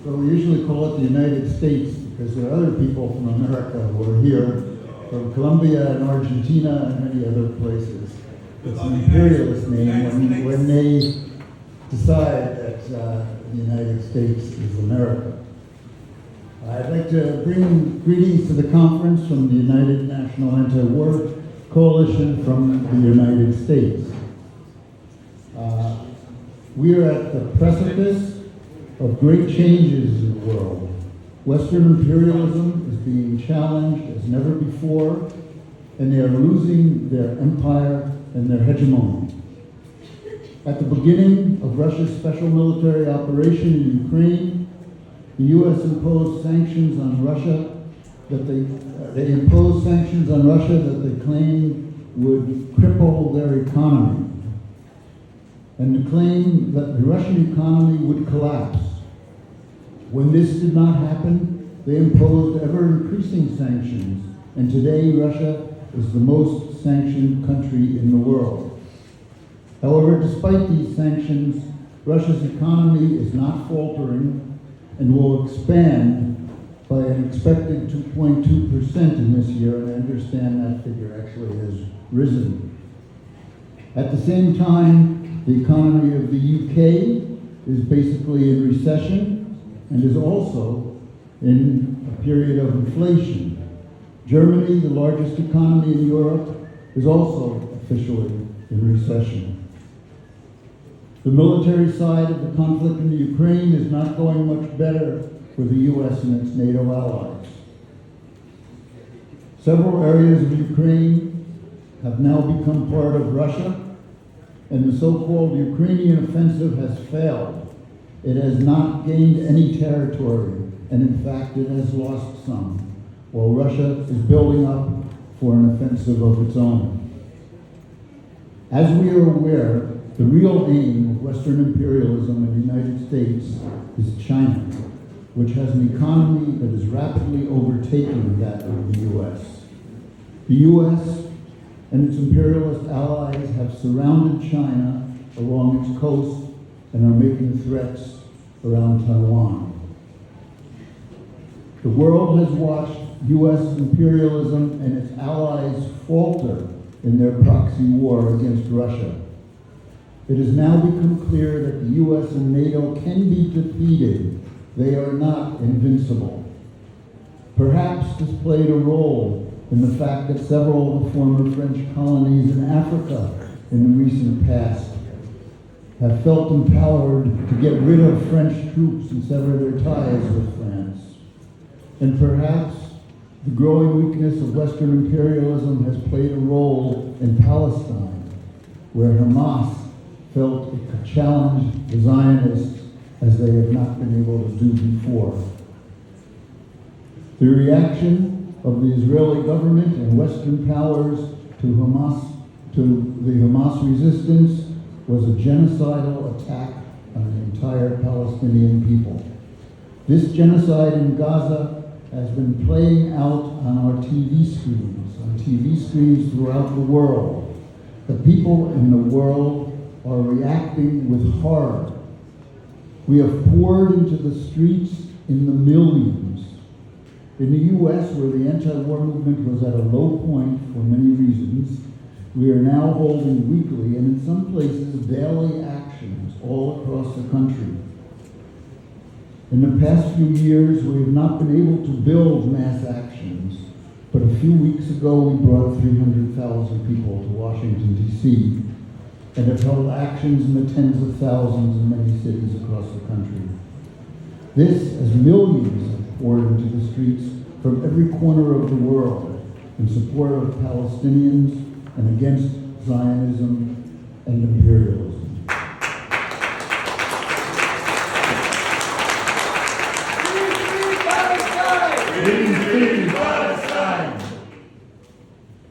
Well, we usually call it the United States because there are other people from America who are here, from Colombia and Argentina and many other places. It's an imperialist name when they decide that the United States is America. I'd like to bring greetings to the conference from the United National Anti-War Coalition from the United States. We are at the precipice of great changes in the world. Western imperialism is being challenged as never before, and they are losing their empire and their hegemony. At the beginning of Russia's special military operation in Ukraine, the U.S. imposed sanctions on Russia that they imposed sanctions on Russia that they claimed would cripple their economy, and to claim that the Russian economy would collapse. When this did not happen, they imposed ever-increasing sanctions, and today Russia is the most sanctioned country in the world. However, despite these sanctions, Russia's economy is not faltering and will expand by an expected 2.2% in this year, and I understand that figure actually has risen. At the same time, the economy of the UK is basically in recession and is also in a period of inflation. Germany, the largest economy in Europe, is also officially in recession. The military side of the conflict in the Ukraine is not going much better for the U.S. and its NATO allies. Several areas of Ukraine have now become part of Russia, and the so-called Ukrainian offensive has failed. It has not gained any territory, and in fact it has lost some, while Russia is building up for an offensive of its own. As we are aware, the real aim of Western imperialism in the United States is China, which has an economy that is rapidly overtaking that of the U.S. The U.S. and its imperialist allies have surrounded China along its coast and are making threats around Taiwan. The world has watched U.S. imperialism and its allies falter in their proxy war against Russia. It has now become clear that the U.S. and NATO can be defeated. They are not invincible. Perhaps this played a role in the fact that several of the former French colonies in Africa in the recent past have felt empowered to get rid of French troops and sever their ties with France. And perhaps the growing weakness of Western imperialism has played a role in Palestine, where Hamas felt it could challenge the Zionists as they have not been able to do before. The reaction of the Israeli government and Western powers to the Hamas resistance was a genocidal attack on the entire Palestinian people. This genocide in Gaza has been playing out on our TV screens throughout the world. The people in the world are reacting with horror. We have poured into the streets in the millions. In the U.S., where the anti-war movement was at a low point for many reasons, we are now holding weekly and in some places daily actions all across the country. In the past few years, we have not been able to build mass actions, but a few weeks ago we brought 300,000 people to Washington, D.C., and have held actions in the tens of thousands in many cities across the country. This, as millions have poured into the streets from every corner of the world in support of Palestinians and against Zionism and imperialism.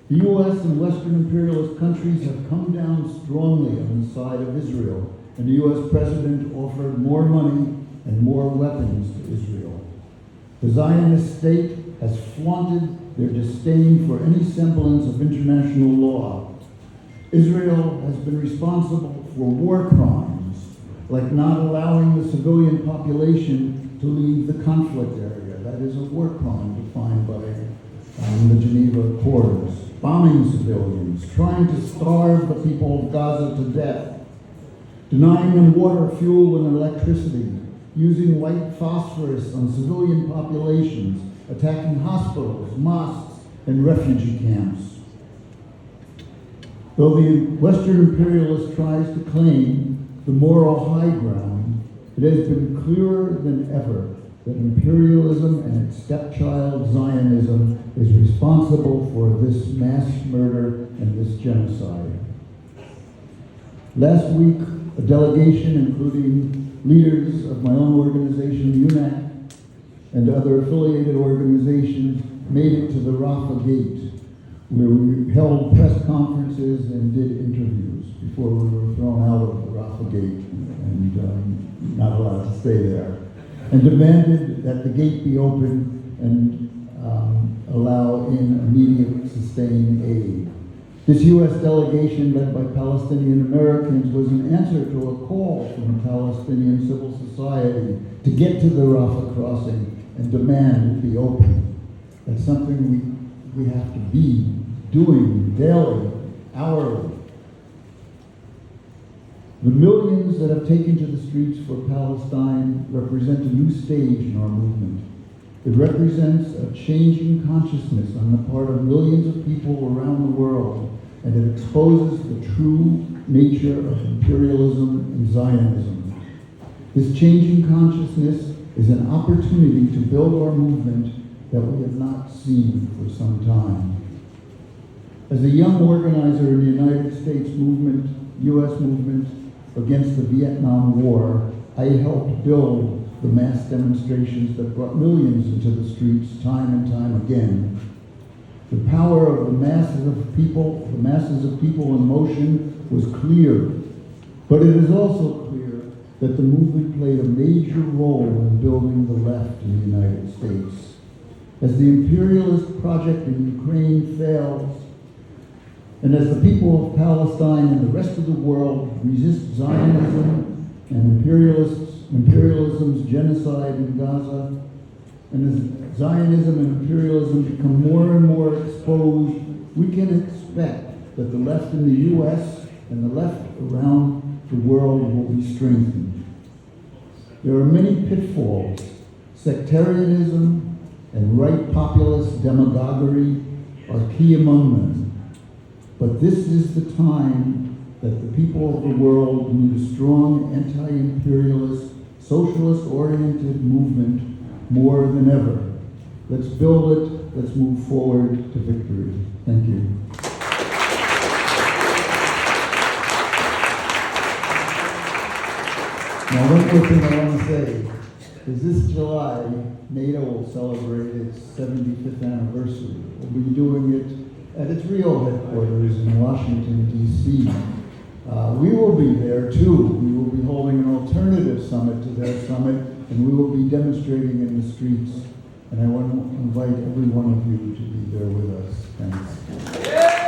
The U.S. and Western imperialist countries have come down strongly on the side of Israel, and the U.S. president offered more money and more weapons to Israel. The Zionist state has flaunted their disdain for any semblance of international law. Israel has been responsible for war crimes, like not allowing the civilian population to leave the conflict area. That is a war crime defined by the Geneva Accords. Bombing civilians, trying to starve the people of Gaza to death, denying them water, fuel, and electricity, using white phosphorus on civilian populations, attacking hospitals, mosques, and refugee camps. Though the Western imperialist tries to claim the moral high ground, it has been clearer than ever that imperialism and its stepchild Zionism is responsible for this mass murder and this genocide. Last week, a delegation including leaders of my own organization, UNAC, and other affiliated organizations made it to the Rafah Gate, where we held press conferences and did interviews before we were thrown out of the Rafah Gate and not allowed to stay there, and demanded that the gate be opened and allow in immediate sustained aid. This U.S. delegation, led by Palestinian Americans, was an answer to a call from the Palestinian civil society to get to the Rafah crossing and demand it be open. That's something we have to be doing daily, hourly. The millions that have taken to the streets for Palestine represent a new stage in our movement. It represents a changing consciousness on the part of millions of people around the world, and it exposes the true nature of imperialism and Zionism. This changing consciousness is an opportunity to build our movement that we have not seen for some time. As a young organizer in the United States movement, U.S. movement, against the Vietnam War, I helped build the mass demonstrations that brought millions into the streets time and time again. The power of the masses of people in motion was clear, but it is also clear that the movement played a major role in building the left in the United States. As the imperialist project in Ukraine fails, and as the people of Palestine and the rest of the world resist Zionism and imperialism's genocide in Gaza, and as Zionism and imperialism become more and more exposed, we can expect that the left in the U.S. and the left around the world will be strengthened. There are many pitfalls. Sectarianism and right populist demagoguery are key among them. But this is the time that the people of the world need a strong anti-imperialist, socialist-oriented movement more than ever. Let's build it. Let's move forward to victory. Thank you. Now, one more thing I want to say is this July, NATO will celebrate its 75th anniversary. We'll be doing it at its real headquarters in Washington, D.C. We will be there too. We will be holding an alternative summit to their summit, and we will be demonstrating in the streets. And I want to invite every one of you to be there with us. Thanks.